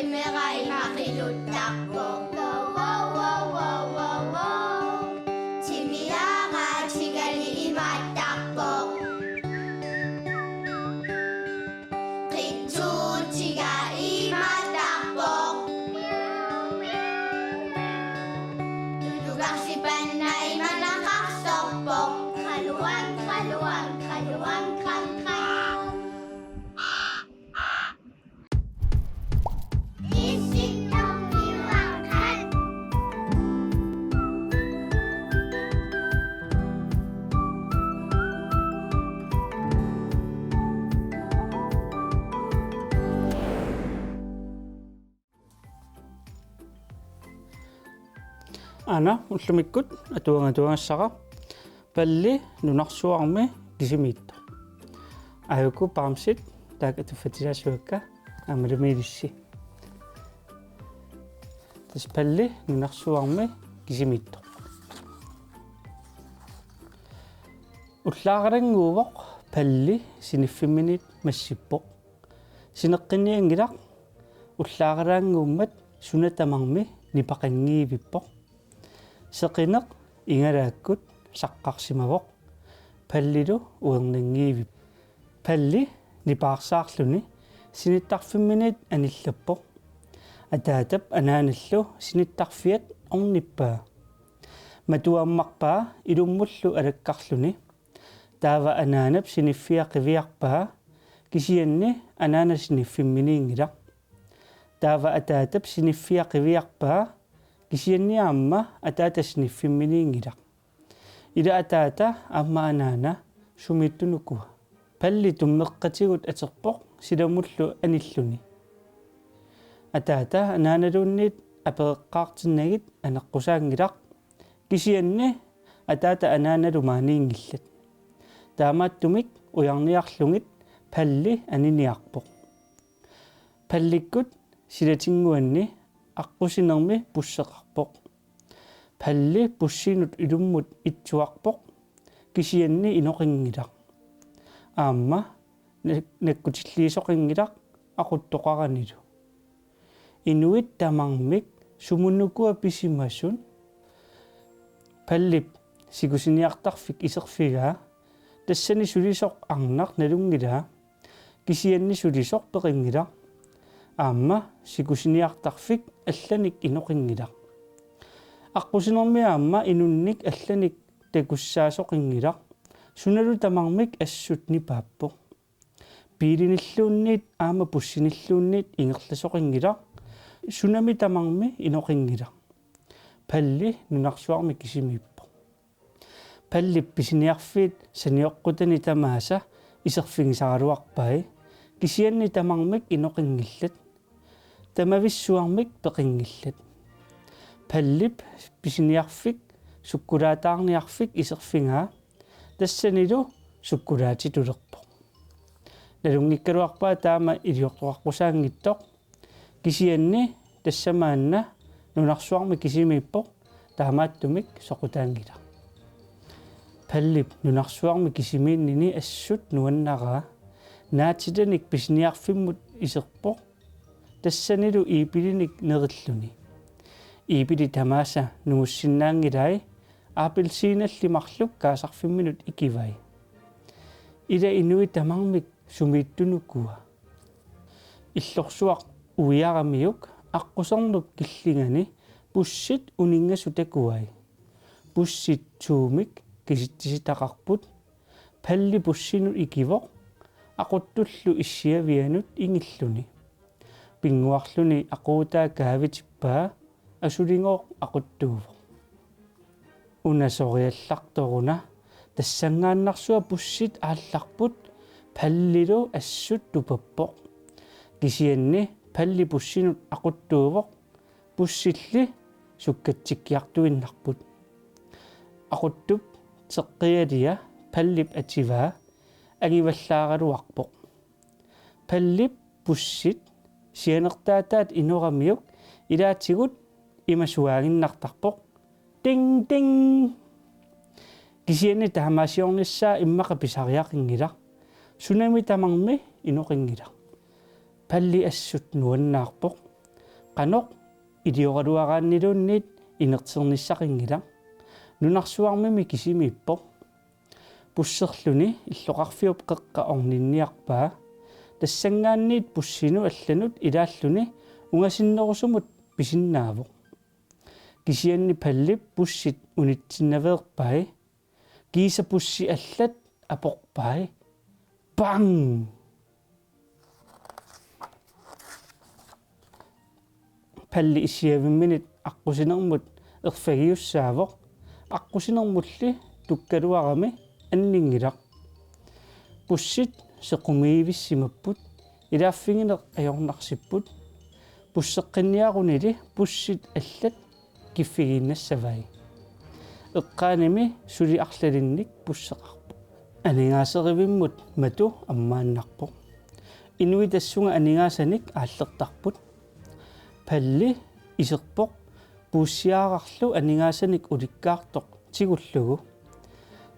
Qimeqai maqiluttarpo wow wow wow wow wow wow Timiaqa tigali imattarpo Qittuutiga imattarpo Tutuqarsipannai manaqarsorpo Qaluan qaluan qaluan qam qam Ana ullumikut atuangatuangassara palli nunarsuarmi kisimiitto ayuku paamsit taakatuffatilaasuakka amalamiilissi tas palli nunarsuarmi kisimiitto ullaaqaranguuvoq palli siniffimminit massippoq sineqqiniangilaq ullaaqaraanguummat sunatamarmi nipaqangiivippoq seqineq ingalaakut saqqarsimavoq pallilu uernangiivip palli nipaarsaarluni sinittarfimminit anillappoq ataatap anaanallu sinittarfiat ornippaa matuammarpaa ilummullu alakkarluni taava anaanap siniffiaqiviarpaa kisianni anaana siniffimmiниingilaq taava ataatap siniffiaqiviarpaa kisianniaamma ataatasniffimmiниingilaq ila ataata amma anaana sumittunukua palli tummeqqatigut aterpoq silamullu anilluni ataata anaanaluunniit apereqqaartinnagit aneqqusaangilaq kisianni ataata anaanalumaaniingillat taamaattumik ujarniarlungit palli aniniarpoq pallikkut silatinguanni аққусинерми пуссеқарпоқ палли пуссинут илуммут итсуарпоқ кисианни иноқингилақ аама наккутиллиисоқингилақ ақуттоқаранилу инуит тамармик сумуннукуа писимассун паллип сикусиниартарфик исерфигаа тассани сулисоқ арнақ налунгилаа кисианни сулисоқ пеқингилақ аама сикусиниартарфик алланик иноқингилақ аққусинермиаама инунник алланик такуссаасоқингилақ суналу тамармик ассут нипааппо пиилиниллуунниит аама пуссиниллуунниит ингерласоқингилақ сунами тамарми иноқингилақ палли нунарсуарми кисимииппо палли писиниарфиит саниоққутани тамааса исерфигисаралуарпай кисианни тамармик иноқингиллат тамависсуармик пеқингиллат паллип писиниарфик суккулаатаарниарфик исерфингаа тассанилу суккулаатитулерпо налунгиккалуарпаа таама илиортоқарпусаангиттоқ кисианни тассамаанна нунарсуарми кисимииппоқ таамааттумик соқутаангила паллип нунарсуарми кисимииннини ассут нуаннараа наатитаник писиниарфиммут исерпоқ тассанилу иипилиник нериллуни иипили тамааса нугуссиннаангилай апелсииналлимарлук каасарфимминут икивай ила инуи тамармик сумииттунуккуа иллорсуақ уиарамиук аққусернуп киллингани пуссит унингасутакуай пуссит туумик киситтиситақарпут палли пуссинут икивоқ aquttullu issiavianut ingilluni pinguarluni aquutaa kaavitipaa asulingoq aquttuuvo unasoriallartoruna tassangaannarsuа pussit aallarput pallilu assut tupappoq kisianni palli pussinut aquttuuvoq pussilli sukkatsikkiartuinnarput aquttup teqqialia pallip ativaa агиваллаагалуарпоқ паллип пуссит сианертаатаат инорамиук илаатигут имасуаагиннартарпоқ тинг тинг кисианни таамаасиорниссаа иммақа писариақингила сунами тамарми иноқингила палли ассут нуаннаарпоқ qanoq idioqaluaqaannilunniit inerternissaqinngila nunarsuarmimi kisimiippo pusserluni illoqarfiup qeqqa orninniarpaa tassangaanniit pussinu allanut ilaalluni ungasinnerusumut pisinnaavoq kisianni pallip pussit unitsinnaveerpai kiisa pussi allat aporpai bang palli issiavimminit aqusinermut erfagiussaavoq aqusinermulli tukkaluarami anninngilaq pussit sequmiivissimapput ilaaffingineq ajornarsipput pusseqqinniaqunili pussit allat kiffigiinnassavai eqqaanimi suli arlalinnik pusseqarpu aningaaserivimmut matu ammaannarpoq inui tassunga aningasanik aallertarput palli iserpoq puussiaaqarlu aningasanik ulikkaartoq tigullugu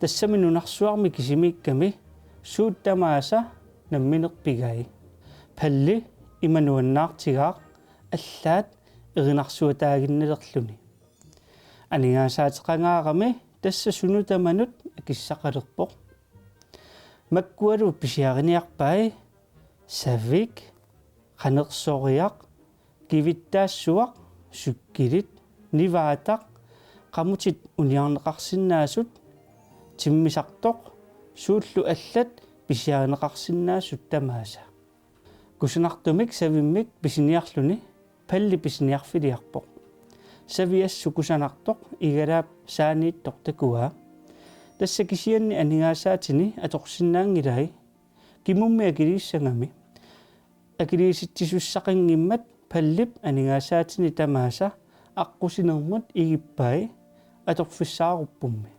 tassami nunarsuarmi kisimiikkami suuttamaasa namminerpigai palli imanuannaartigaaq аллаат эринарсуатаагиннелерлүни анигаасаатеқангаақами тасса сунутаманут акиссақалерпоқ маккуалу писиариниарпай савик қанерсориақ кивиттаассуақ суккилит ниваатақ қамутит униарнеқарсинаасут тиммисартоқ сууллу аллат писиаринеқарсинаассут тамааса кусунартумик савиммик писиниарлүни palli pisniarfiliarpoq saviassu kusanartoq igalaap saaniittoq takua tassa kisianni aningaassaatini atorsinnaangilai kimummi akiliissangami akiliisittisussaqiнгиммат pallip aningaassaatini tamaasa аққусинермут игипpai аторфиссааруппумми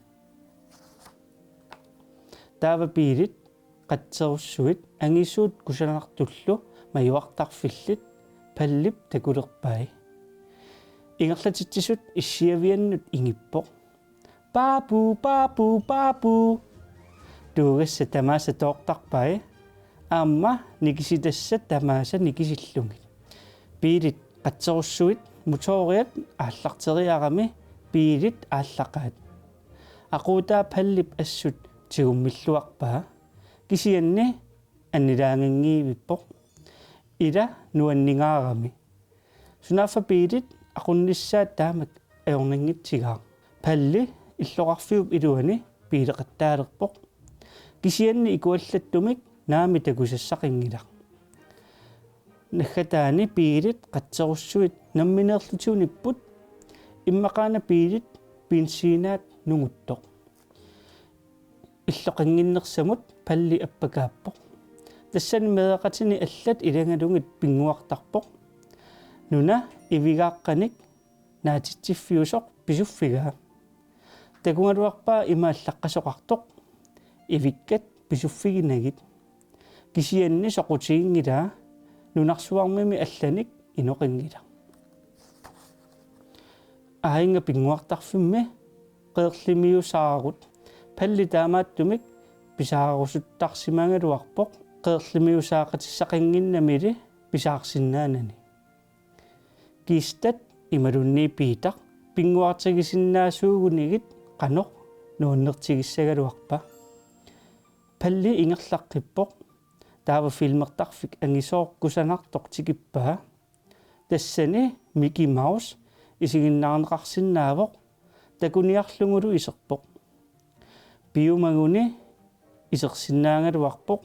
таава пилит қатсерусsuit ангисуут кусанартуллу маюартарфиллит pallip takulerpai ingerlatitsisut issiaviannut ingippoq paapu tuugassa tamaasa tooqtarpai aamma nikisitassat tamaasa nikisillungit piilit qatserussuit motoriat aallarteriarami piilit aallaqaat aquutaa pallip assut tigummilluarpaa kisianni annilaangingiivippoq ila nuanningaarami sunaffa piilit aqunnissaat taamak ajornangitsigaa palli иллоqarfiup iluani piileqattaalerpoq kisianni ikuallattumik naami takusassaqinngilaq naggataani piilit qatserussuit nammineerlutiunipput immaqaana piilit pinsiinaat nunguttoq иллоqanginnersamut palli appakaappoq тассани медеқатини аллат илангалунгит пингуартарпоқ нуна ивигааққаник наатитсиффиусоқ писуффигаа такунгалуарпаа имааллаққасоқартоқ ивиккат писуффигинагит кисианни соқутигингилаа нунарсуармими алланик иноқингила аинга пингуартарфимми қеерлимиусаарут палли таамааттумик писаарусуттарсимангалуарпоқ qeerlimiusaaqatissaqinginnamili pisaarsinnaanani kiistat imalunni piitaq pinguartigisinnaaasuugunigit qanoq nuunnertigissagaluarpa palli ingerlaqqippoq taava filmertarfik angisooqkusanartoq tikippaa tassani Mickey Mouse isiginnaaneqarsinnaavoq takuniarlungulu iserpoq piumaguni isersinnaangaluarpoq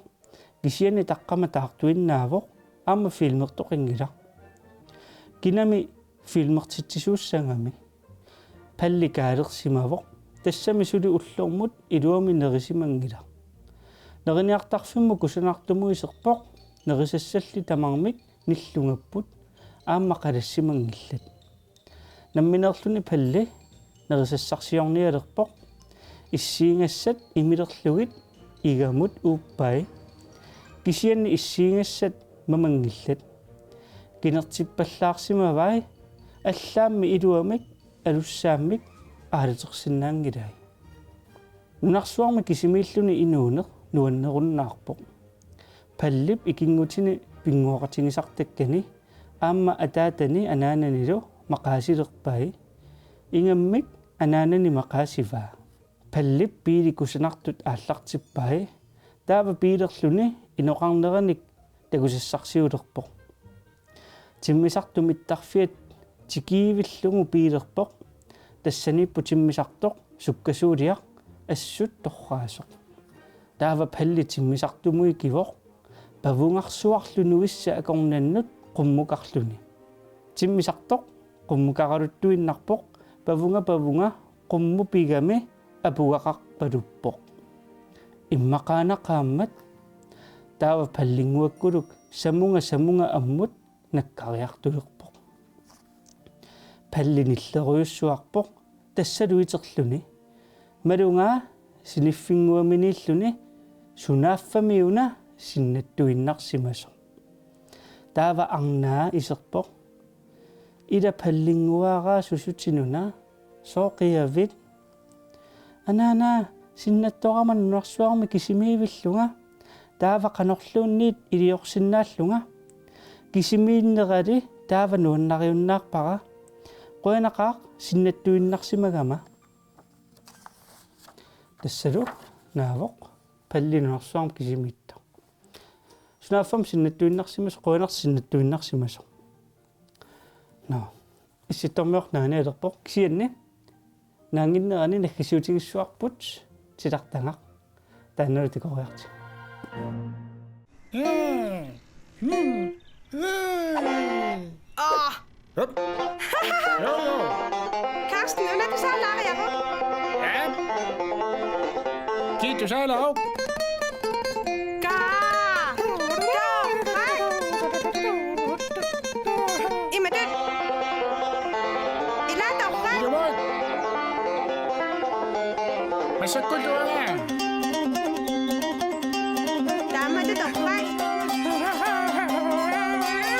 kisianni taqqama taartuinnaavoq aamma filmertoqinngila kinami filmertitsisuussangami palli kaalersimavoq tassami suli ullormut iluami nerisimangila neriniartarfimmu kusanartumu iserpoq nerisassalli tamarmik nillungapput aamma qalassimangillat namminerluni palli nerisassarsiornialerpoq issiingassat imilerlugit igamut uuppai kisianni issiingassat mamangillat kinertippallaarsimavai аллаамми илуамик алуссааммик аалатерсиннаангилай нунарсуарми кисимииллуни инуунеқ нуаннеруннаарпоқ паллип икингутини пингуоқатигисартаккани аама атаатани анаананилу мақаасилерпаи ингаммик анаанани мақаасиваа паллип пииликусанартут ааллартиппаи таава пиилерлүни иноқарнераник тагусассарсиулерпоқ тиммисартумиттарфиат тикиивиллугу пиилерпоқ тассаниппу тиммисартоқ суккасуулиақ ассут торраасоқ таава палли тиммисартумуи кивоқ павунгарсуарлунуисса акорнаннут qummukarluni тиммисартоқ qummukaraluttuinnarpoq павунга qummupigami апугақарпалуппоқ иммақаанақааммат таава паллингуаккулук самунга аммут наккариартулерпоқ паллиниллеруйуссуарпоқ тассалуитерлүни малунгаа синиффингуаминиллүни сунааффамиуна синнаттуиннарсимасо таава арнаа исерпоқ ида паллингуараа сусутинуна сооқиавит анаана синнаттораманнуарсуарми кисимиивиллунга таава канорлуунниит илиорсиннааллунга кисимииннерали таава нуаннариуннаарпара қуянақаақ синнаттуиннарсимагама тассалу наавоқ паллинуарсуарми кисимиитта сунааффам синнаттуиннарсимас қуянарс синнаттуиннарсимасо на исситтормиорнаанеалерпоқ кисианни наангиннерани наккисуутигиссуарпут силартангақ таанналутикориарти Karsten, nu er du så lager jeg på. Ja. Giv du så lov. Hvad så går du her? Dama det dog vej.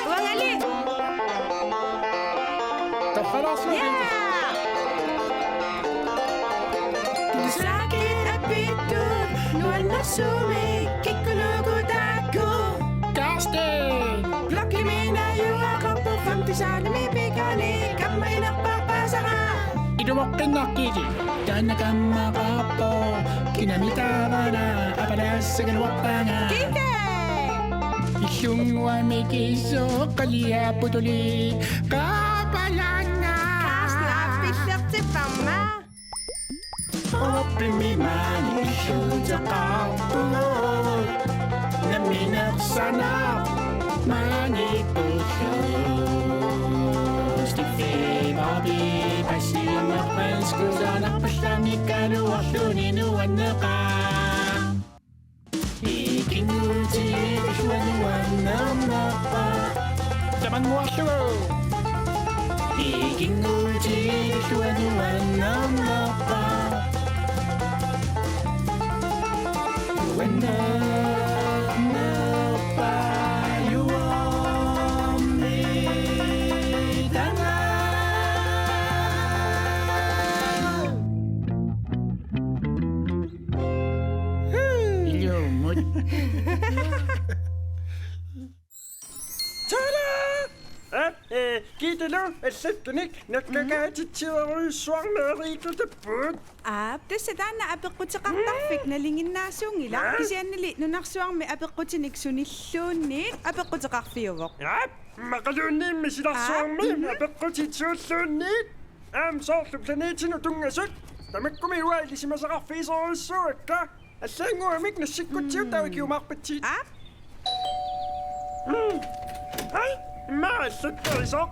Uang Ali. Der falder også Ja. Du sakit at bitu. Nu er der sume. Kikko lugu dago. Karsten! Blokke mina jo er koppo 50 sale med bigani. Kamma ind og papasara. Idumoqqinnaqqiti taannakammaaqaappo kinamitaavana apalaassagalwaqqaanga Kike. illunguamikisso qaliaaputuli qaapalanga Karsten er billert til mamma. oppimimaani illuutaqaarpu naminersana maanipullu Stifibabi pasiamaqpanskusaanarpallamikkaluarluni nuanneqa ikinguutiisuanuannernerpa tamanguarlugu ikinguutiisuanuannernerpa nuannerpa Gittelu, assittunik, nakakaatitsioruissuarneeriitutappuut. Tassataanna apeqqutiqartarfik nalinginnaasuungila kisiannali nunarsuarmi apeqqutinik sunilluunniit apeqqutiqarfiuvoq. Maqaluunniimmi silarsuarmi, apeqqutitsuulluunniit. Soorlu planeetinu tungasut. Tamakkumi uailisimasaqarfiisoruissuakka. Allaanguamik nassikkutsiu tawikiumarpatsiit. Ai, maalluttorisoq.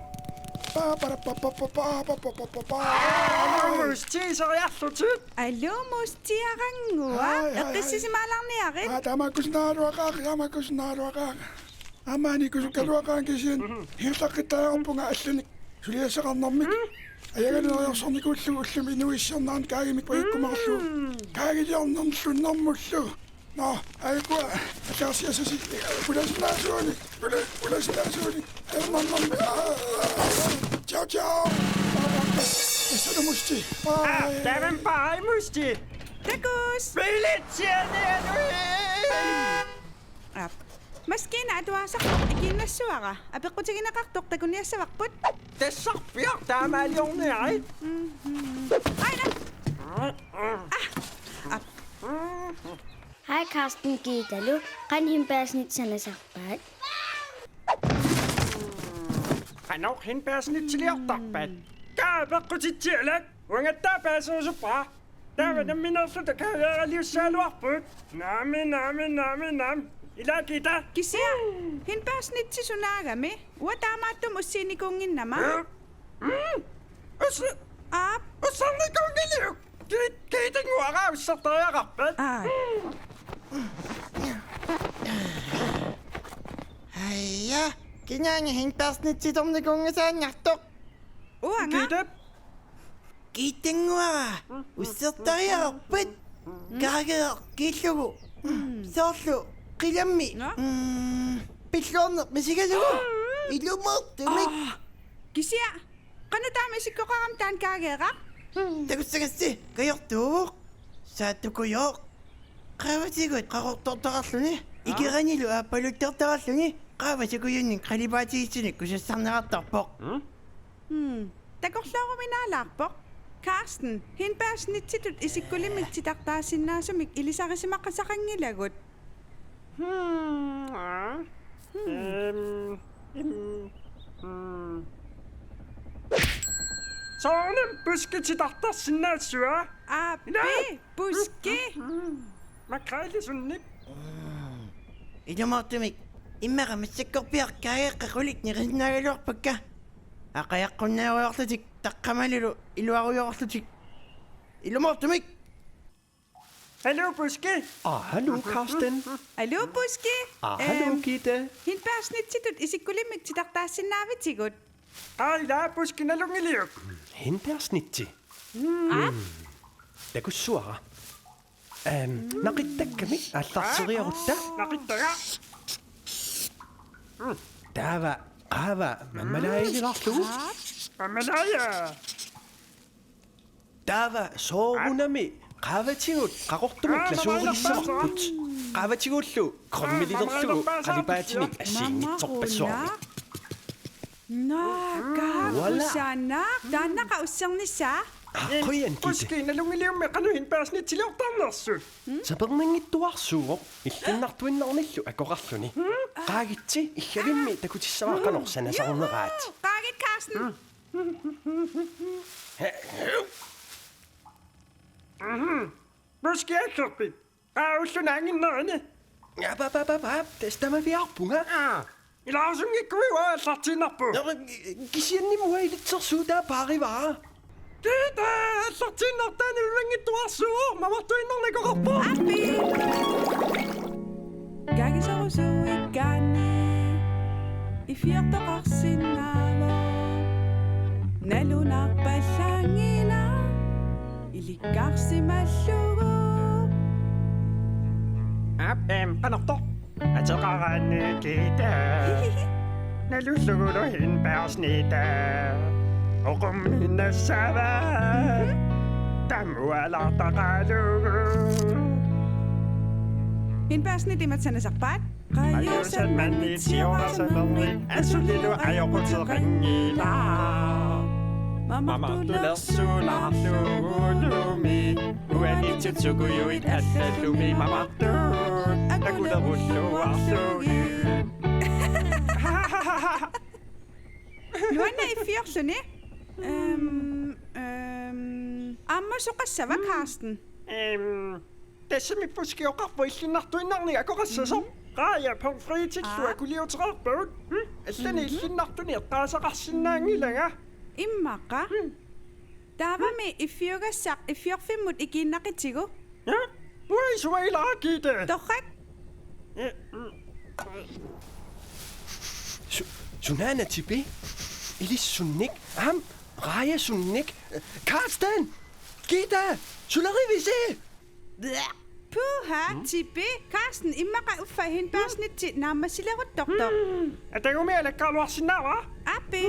Mustiisariarlutit. Allo mustiarangua eqqissisimalarniarit Tamakusnaaruaqaaq. Amaani kusukaluaqaan kisian hiillaqittaaqumpunga allunik suliasaqarnermik. Ayagaluneriorsornikullugu ullumi inuissernaan kaagimik paikkumarlu. Kaagiliornernerlunnermullu. No, aikua alarsiasasi pulasnaasuuni. Pulasnaasuuni. Ernernermi. Ciao, ciao. Essere musti. Tämän pai musti. takus Pilitsiani. Maskina atuasaq ikinnassuara. Apeqqutiginaqartoq takuniassavaqput. Tassarpiaq taamaaliorniari. Aina. Hej Karsten Gidalu. Kan himbaasnitsana sarpaat. Qanor hinpaasnitsiliortarpaat. Kaapeqqutitsialak. Ungattaapaasousupra. Taavanaminnersuta kaayaaliussaaluarput. Naami. Ilakita. Kisia. Hinpaasnitsisunagami. Uataamaattum ussiinikunginnama. Aap. Ussarnikungiliuk. Kiitinguara ussartariaqarpat. Aija, kinyaanga hinpaasnitsitornikungasaannartoq. Uanga. Kiitap. Kiittinguara ussartariaqarpat. Kaageer kiillugu. Soorlu qilammi. Pilluorneq misigalugu. Ilumartumik. Kisia. Qanutaamisikkoqaram taan kaageeqa. Takussagassi kajortuuvoq. Saattukujoq. Qaavatigut qaqortortaralluni. Ikiranilu aapaluttartaralluni. Qaavasikuyunnin qalipaatigissunik kusassarnerartarpoq. Takorlooruminaalaarpoq. Karsten, hinpaasnitsitut isikkulimmitsitartaasinnaasumik ilisarisimaqqasaqangilagut. Soornam puskititartarsinnaassua. Aapi, puski. Makrailisunik. Ilumartumik. Immaqa massakkorpiaq kaageqqaqulik niqisnaagaluarpakka. Aqayaqqunnaauyorlutik taqqamalilu iluaruyorlutik. Ilumartumik. Hallo, Buske. Hallo, Karsten. Hallo, puski. Hallo, Gitte. Hinpaasnitsitut isikkulimmitsitartaasinnaavitigut. Aila, Buske nalungiliuk. Hinpersnitti. Takussuara. Naqittakkami алларсериарутта. Naqittaga. Taava qaava mammalaaililarlugu. Amalaya. Taava soorunami qaavatigut qaqortumik lasuurilissavaqput. Qaavatигуллу кроммилилерлугу qalipaatimik assiinnitsorpassuarmi. Kaapusana. Taannaqa ussernissaa. Qoyan Gitte. Buske nalungiliumme qanu hinpaasnitsiliortarnersu. Saperninngittuarsuugoq illinnartuinnarnillu akoqarluni. Qaagitsi illavimmi takutissavaaqanorsanasaorneraat. Qaagit, Karsten. Buske akkerpit. Ullunaanginnerani. Apapapapap, tastamaviarpunga. Ilausungikkuiwa allartiinarpu. Kisiannimua ilitsersuutaa paarivaa. Kiita allartiinartaani ulungittuarsuur mamartuinnernakoqarpu. Aapi. Gagisorusuikkaani. Ifiortoqarsinnaavo. Nalunarpallangina. Ilikkarsimallugu. Qanorto. Ateqaraanni kiita. Nalullugulo hinpaasnita. Oqumminnassava. Tamualartaqalugu. Hinpaasnitimatsanasarpaat. Ayusan mannitsiorassanerni assulilu ajoqutseqanngila. Mamartulersularlugulumi uanitsutsugujuit allallumi mamartut takulerulluarlugi. Nuanna ifiorluni. Amma suqassava, Karsten. Tassami puskioqarpu illinnartuinnarni akoqassasor. Qaaya pomfriitillu akuliuterarput. Allani illinnartuni eqqaasaqarsinnaangilanga. Immaqa. Taavami ifiorfimmut ikiinnaqitigu. Ja? Ui suailaakite. Torrak. Sunana tipi. Ilissunnik. Rajasunnik. Karsten! Gitte! Sularivisi! Puha, tipi. Karsten, immaqa uffa hinpaasnitti naammassilerut doktor. Atagumialakkaluarsinnaava. Appi.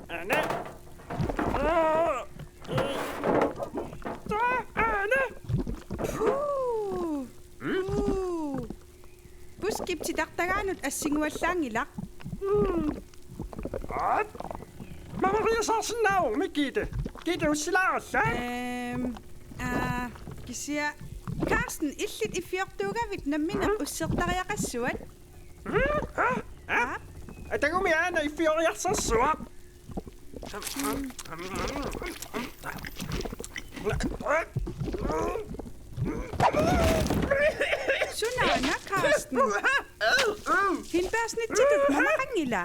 Ana. Ana. скиптитартагаанут ассигуаллаангилақ. Maria Sarsenau, Mikite. Gitte usilаарalla. Кися Карстен иллит иффиортуугавит намминеқ уссертариақассуат. Atagumi aana iffioriarsarsua. Sunaana Karsten. Hindbaarsnitsitut mamaqangila.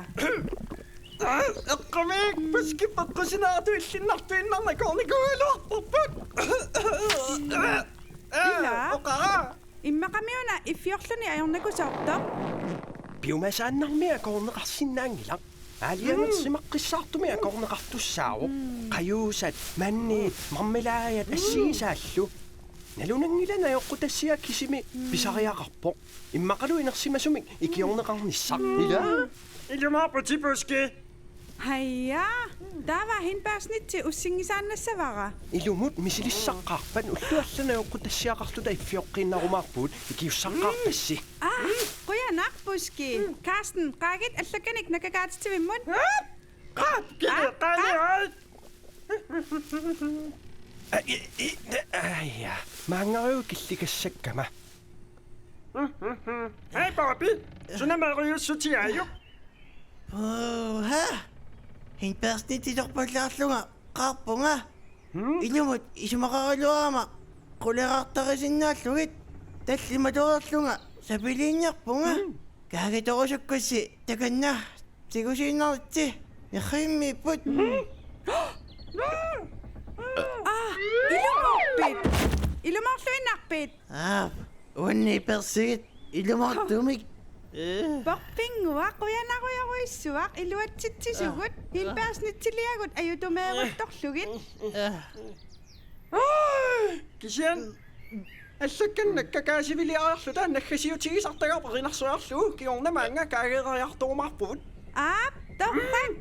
Eqqamik paskipaqqusinartu illinnartuinnarnakornikuiluartorput. Ila. Oqara. Immaqamiuna iffiorluni ajornakusaortoq. Biomassaannarmia korneqarsinnaangilaq. Aaliangersimaqqissaartumi akorneqartussaaruq. Qajuusat, manniit, marmelaajat assigisaallu. Nalunangilana joqqutassiak kisimi pisariaqarpoq. Immaqalu inersimasumik ikiorneqarnissaq. Ila. Ilumaaputi Haja, tava hindbaarsnitsi ussingisaannassavara. Ilumut misilissaqqaarpan ulluallana joqqutassiaqartuta iffioqqinnarumaarpuut ikiussaqqaarpassi. Quyanarpuski. Karsten, qaagit allakanik nakakaatitivimmut. Aja, maangariu killikassakama. Hei, Bobby. Sunamariussutiaju. Puha. Hindbaarsnittitorpallaarlunga qaarpunga. Ilumut isumaqaraluarama qulerartarisinnaallugit tallimatorerlunga sapiliinniarpunga. Kaagitorusukkussi takanna tigusiinnaritsi nerrimmiipput. Ilumorpit. Ilumorluinnarpit. Unni persigit ilumortumik. Porpingua quyanaruyaruyissuaq iluatsitsisugut hindbaarsnitsiliagut ajutumeeruttorlugit. Kisian. Allakkannakkakaasiviliariarluta naggasiutigisartagaqerinarsuarlugu kiornamaanga kaageeriartorumarput. Torrang.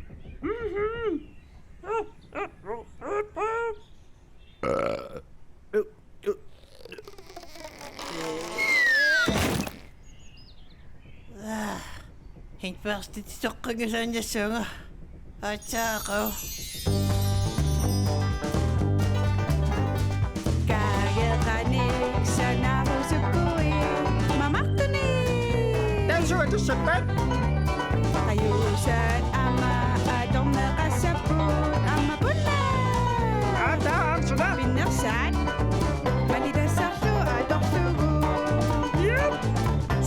Hindbaarsnittitorqangasaanjassuunga aatsaaqau. Kaageeranik sanarusukui mamartuni. Tasuatussappat. Qajuusat ama atorneqassaput ama punna. Taam suna. Pinnersaat valitassarlu atorlugu.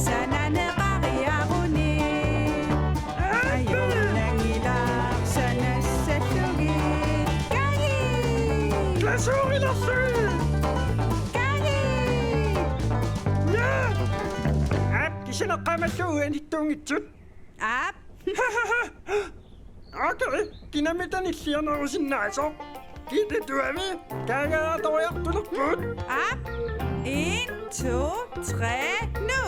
Sananeqariaruni. Ajornangilaq sanassallugi. Kaagi. Klasuurilarsu. Kaagi. Kisineqqamallugu anittuungitsut. Ap. Okay, kinamitanillianerusinnaasor. Gitte tuami. Kaageeratoriartulerput. Ap. 1, 2, 3, nu.